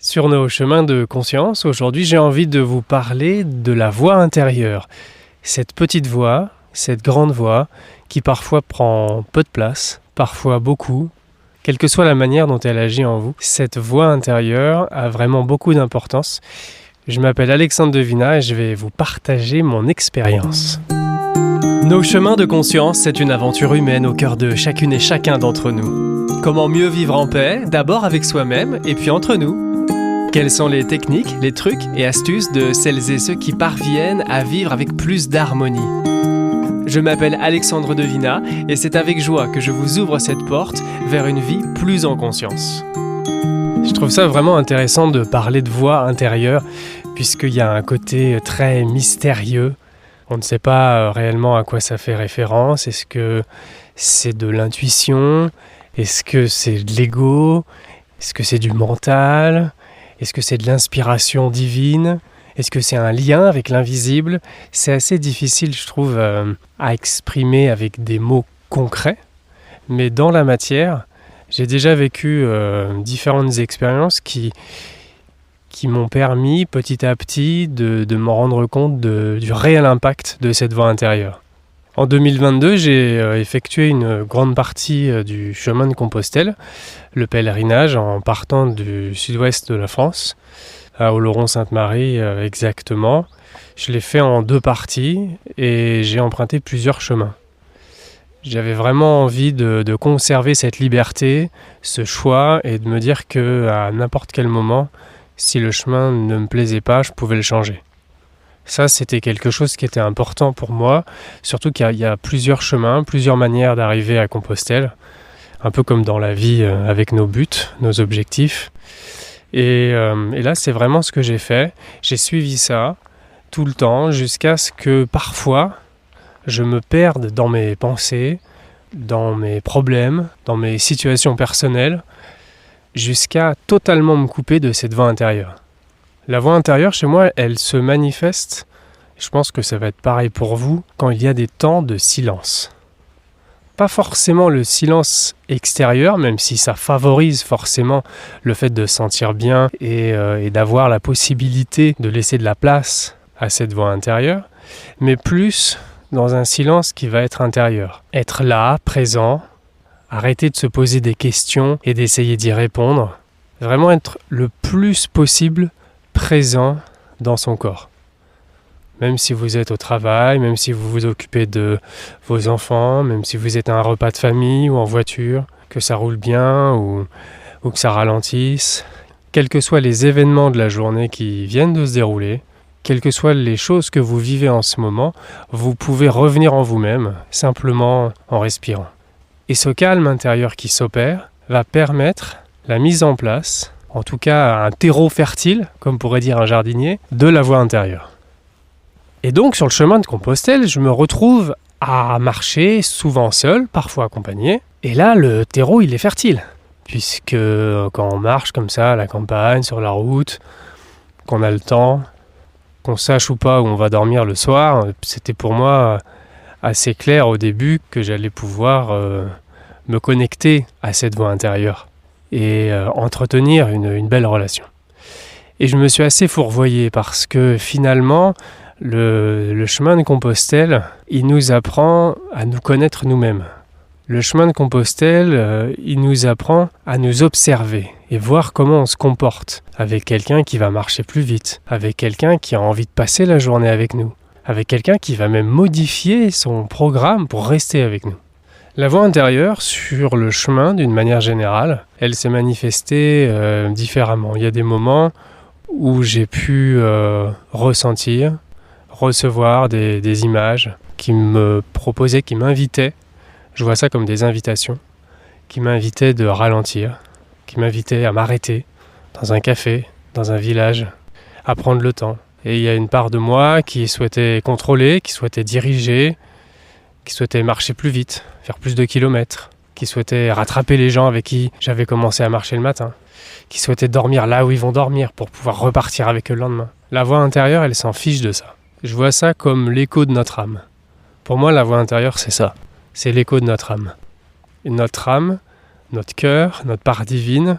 Sur nos chemins de conscience, aujourd'hui j'ai envie de vous parler de la voix intérieure. Cette petite voix, cette grande voix, qui parfois prend peu de place, parfois beaucoup. Quelle que soit la manière dont elle agit en vous, cette voix intérieure a vraiment beaucoup d'importance. Je m'appelle Alexandre Devina et je vais vous partager mon expérience. Nos chemins de conscience, c'est une aventure humaine au cœur de chacune et chacun d'entre nous. Comment mieux vivre en paix, d'abord avec soi-même et puis entre nous. Quelles sont les techniques, les trucs et astuces de celles et ceux qui parviennent à vivre avec plus d'harmonie? Je m'appelle Alexandre Devina et c'est avec joie que je vous ouvre cette porte vers une vie plus en conscience. Je trouve ça vraiment intéressant de parler de voix intérieure puisqu'il y a un côté très mystérieux. On ne sait pas réellement à quoi ça fait référence. Est-ce que c'est de l'intuition? Est-ce que c'est de l'ego? Est-ce que c'est du mental? Est-ce que c'est de l'inspiration divine? Est-ce que c'est un lien avec l'invisible? C'est assez difficile, je trouve, à exprimer avec des mots concrets. Mais dans la matière, j'ai déjà vécu différentes expériences qui m'ont permis petit à petit de me rendre compte du réel impact de cette voix intérieure. En 2022, j'ai effectué une grande partie du chemin de Compostelle, le pèlerinage en partant du sud-ouest de la France, à Oloron-Sainte-Marie exactement. Je l'ai fait en 2 parties et j'ai emprunté plusieurs chemins. J'avais vraiment envie de conserver cette liberté, ce choix et de me dire qu'à n'importe quel moment, si le chemin ne me plaisait pas, je pouvais le changer. Ça, c'était quelque chose qui était important pour moi, surtout qu'il y a plusieurs chemins, plusieurs manières d'arriver à Compostelle, un peu comme dans la vie avec nos buts, nos objectifs. Et là, c'est vraiment ce que j'ai fait. J'ai suivi ça tout le temps jusqu'à ce que parfois, je me perde dans mes pensées, dans mes problèmes, dans mes situations personnelles, jusqu'à totalement me couper de cette voix intérieure. La voix intérieure, chez moi, elle se manifeste, je pense que ça va être pareil pour vous, quand il y a des temps de silence. Pas forcément le silence extérieur, même si ça favorise forcément le fait de se sentir bien et d'avoir la possibilité de laisser de la place à cette voix intérieure, mais plus dans un silence qui va être intérieur. Être là, présent, arrêter de se poser des questions et d'essayer d'y répondre. Vraiment être le plus possible présent dans son corps. Même si vous êtes au travail, même si vous vous occupez de vos enfants, même si vous êtes à un repas de famille ou en voiture, que ça roule bien ou que ça ralentisse, quels que soient les événements de la journée qui viennent de se dérouler, quelles que soient les choses que vous vivez en ce moment, vous pouvez revenir en vous-même, simplement en respirant. Et ce calme intérieur qui s'opère va permettre la mise en place, en tout cas un terreau fertile, comme pourrait dire un jardinier, de la voix intérieure. Et donc sur le chemin de Compostelle, je me retrouve à marcher, souvent seul, parfois accompagné. Et là, le terreau, il est fertile. Puisque quand on marche comme ça à la campagne, sur la route, qu'on a le temps, qu'on sache ou pas où on va dormir le soir, c'était pour moi assez clair au début que j'allais pouvoir me connecter à cette voix intérieure et entretenir une belle relation. Et je me suis assez fourvoyé parce que finalement, le chemin de Compostelle, il nous apprend à nous connaître nous-mêmes. Le chemin de Compostelle, il nous apprend à nous observer et voir comment on se comporte avec quelqu'un qui va marcher plus vite, avec quelqu'un qui a envie de passer la journée avec nous, avec quelqu'un qui va même modifier son programme pour rester avec nous. La voix intérieure, sur le chemin, d'une manière générale, elle s'est manifestée différemment. Il y a des moments où j'ai pu ressentir, recevoir des images qui me proposaient, qui m'invitaient, je vois ça comme des invitations, qui m'invitaient de ralentir, qui m'invitaient à m'arrêter dans un café, dans un village, à prendre le temps. Et il y a une part de moi qui souhaitait contrôler, qui souhaitait diriger, qui souhaitait marcher plus vite, faire plus de kilomètres, qui souhaitait rattraper les gens avec qui j'avais commencé à marcher le matin, qui souhaitait dormir là où ils vont dormir pour pouvoir repartir avec eux le lendemain. La voix intérieure, elle s'en fiche de ça. Je vois ça comme l'écho de notre âme. Pour moi, la voix intérieure, c'est ça. C'est l'écho de notre âme. Et notre âme, notre cœur, notre part divine,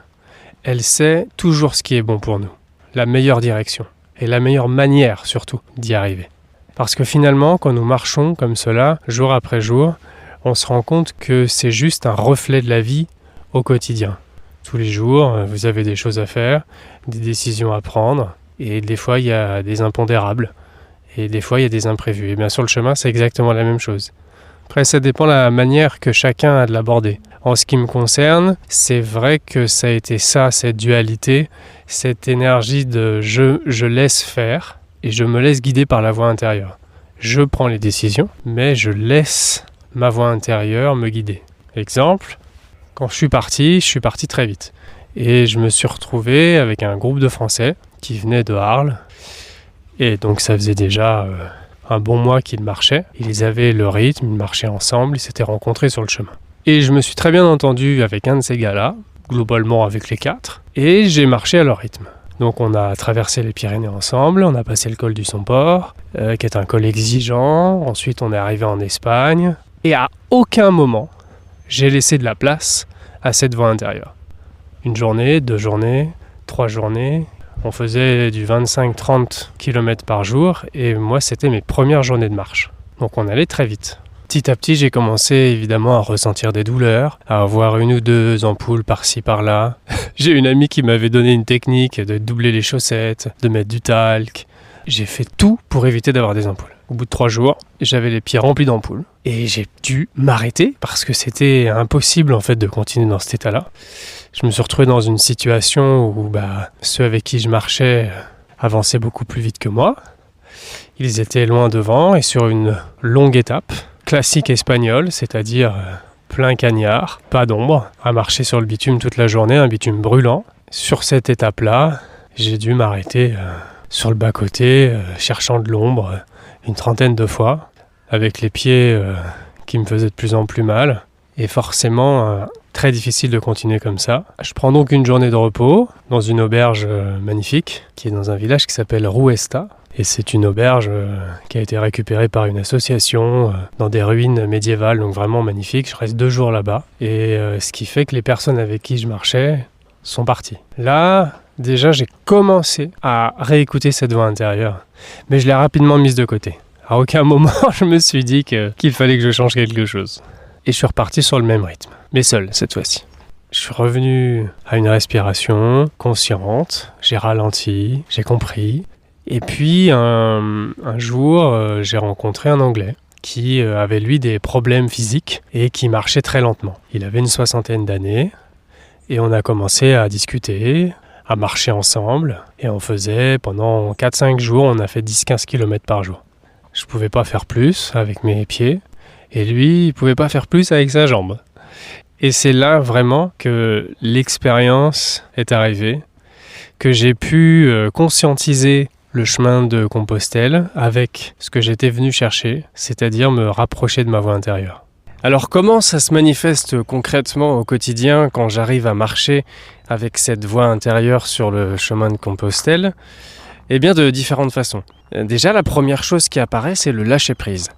elle sait toujours ce qui est bon pour nous, la meilleure direction et la meilleure manière surtout d'y arriver. Parce que finalement, quand nous marchons comme cela, jour après jour, on se rend compte que c'est juste un reflet de la vie au quotidien. Tous les jours, vous avez des choses à faire, des décisions à prendre, et des fois il y a des impondérables, et des fois il y a des imprévus. Et bien sur le chemin, c'est exactement la même chose. Après, ça dépend de la manière que chacun a de l'aborder. En ce qui me concerne, c'est vrai que ça a été ça, cette dualité, cette énergie de je laisse faire et je me laisse guider par la voix intérieure. Je prends les décisions, mais je laisse ma voix intérieure me guider. Exemple, quand je suis parti très vite. Et je me suis retrouvé avec un groupe de Français qui venait de Arles. Et donc ça faisait déjà un bon mois qu'ils marchaient. Ils avaient le rythme, ils marchaient ensemble, ils s'étaient rencontrés sur le chemin. Et je me suis très bien entendu avec un de ces gars-là, globalement avec les 4, et j'ai marché à leur rythme. Donc on a traversé les Pyrénées ensemble, on a passé le col du Somport, qui est un col exigeant, ensuite on est arrivé en Espagne, et à aucun moment, j'ai laissé de la place à cette voix intérieure. Une journée, 2 journées, 3 journées, on faisait du 25-30 km par jour et moi c'était mes premières journées de marche. Donc on allait très vite. Petit à petit j'ai commencé évidemment à ressentir des douleurs, à avoir 1 ou 2 ampoules par-ci par-là. J'ai une amie qui m'avait donné une technique de doubler les chaussettes, de mettre du talc. J'ai fait tout pour éviter d'avoir des ampoules. Au bout de 3 jours, j'avais les pieds remplis d'ampoules et j'ai dû m'arrêter parce que c'était impossible en fait de continuer dans cet état-là. Je me suis retrouvé dans une situation où ceux avec qui je marchais avançaient beaucoup plus vite que moi. Ils étaient loin devant et sur une longue étape, classique espagnole, c'est-à-dire plein cagnard, pas d'ombre, à marcher sur le bitume toute la journée, un bitume brûlant. Sur cette étape-là, j'ai dû m'arrêter sur le bas-côté, cherchant de l'ombre, une 30aine de fois, avec les pieds qui me faisaient de plus en plus mal. Et forcément, très difficile de continuer comme ça. Je prends donc une journée de repos dans une auberge magnifique, qui est dans un village qui s'appelle Ruesta. Et c'est une auberge qui a été récupérée par une association dans des ruines médiévales, donc vraiment magnifique. Je reste 2 jours là-bas. Et ce qui fait que les personnes avec qui je marchais sont parties. Là, déjà, j'ai commencé à réécouter cette voix intérieure. Mais je l'ai rapidement mise de côté. À aucun moment, je me suis dit qu'il fallait que je change quelque chose. Et je suis reparti sur le même rythme, mais seul cette fois-ci. Je suis revenu à une respiration consciente, j'ai ralenti, j'ai compris. Et puis un jour, j'ai rencontré un Anglais qui avait lui des problèmes physiques et qui marchait très lentement. Il avait une 60aine d'années et on a commencé à discuter, à marcher ensemble. Et on faisait pendant 4-5 jours, on a fait 10-15 km par jour. Je ne pouvais pas faire plus avec mes pieds. Et lui, il ne pouvait pas faire plus avec sa jambe. Et c'est là vraiment que l'expérience est arrivée, que j'ai pu conscientiser le chemin de Compostelle avec ce que j'étais venu chercher, c'est-à-dire me rapprocher de ma voix intérieure. Alors comment ça se manifeste concrètement au quotidien quand j'arrive à marcher avec cette voix intérieure sur le chemin de Compostelle ? Eh bien de différentes façons. Déjà, la première chose qui apparaît, c'est le lâcher-prise.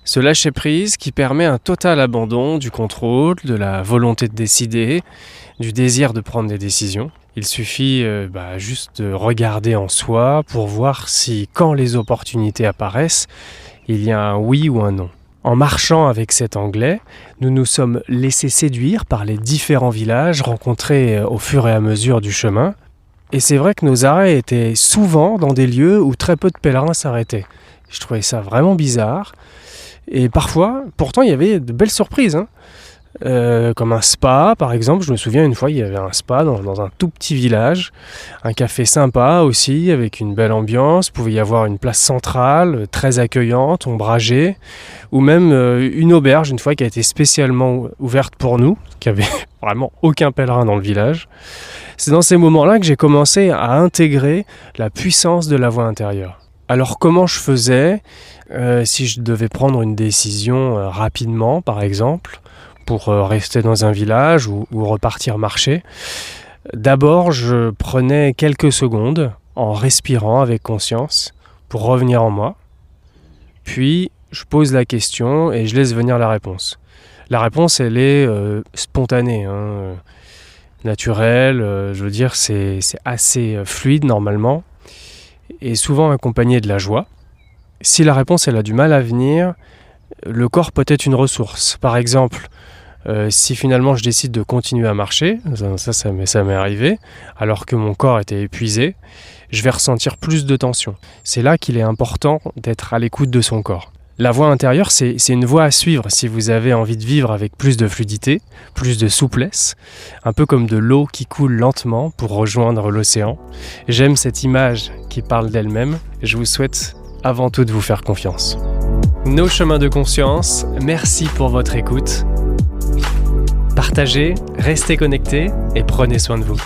Ce lâcher-prise qui permet un total abandon du contrôle, de la volonté de décider, du désir de prendre des décisions. Il suffit juste de regarder en soi pour voir si, quand les opportunités apparaissent, il y a un oui ou un non. En marchant avec cet Anglais, nous nous sommes laissés séduire par les différents villages rencontrés au fur et à mesure du chemin. Et c'est vrai que nos arrêts étaient souvent dans des lieux où très peu de pèlerins s'arrêtaient. Je trouvais ça vraiment bizarre. Et parfois, pourtant, il y avait de belles surprises. Comme un spa, par exemple. Je me souviens, une fois, il y avait un spa dans un tout petit village. Un café sympa aussi, avec une belle ambiance. Il pouvait y avoir une place centrale, très accueillante, ombragée. Ou même une auberge, une fois, qui a été spécialement ouverte pour nous, qui avait vraiment aucun pèlerin dans le village. C'est dans ces moments-là que j'ai commencé à intégrer la puissance de la voix intérieure. Alors comment je faisais si je devais prendre une décision rapidement, par exemple, pour rester dans un village ou repartir marcher? D'abord, je prenais quelques secondes en respirant avec conscience pour revenir en moi. Puis, je pose la question et je laisse venir la réponse. La réponse, elle est spontanée. naturel, je veux dire c'est assez fluide normalement, et souvent accompagné de la joie. Si la réponse elle a du mal à venir, le corps peut être une ressource. Par exemple, si finalement je décide de continuer à marcher, ça m'est arrivé, alors que mon corps était épuisé, je vais ressentir plus de tension. C'est là qu'il est important d'être à l'écoute de son corps. La voie intérieure, c'est une voie à suivre si vous avez envie de vivre avec plus de fluidité, plus de souplesse, un peu comme de l'eau qui coule lentement pour rejoindre l'océan. J'aime cette image qui parle d'elle-même. Je vous souhaite avant tout de vous faire confiance. Nos chemins de conscience, merci pour votre écoute. Partagez, restez connectés et prenez soin de vous.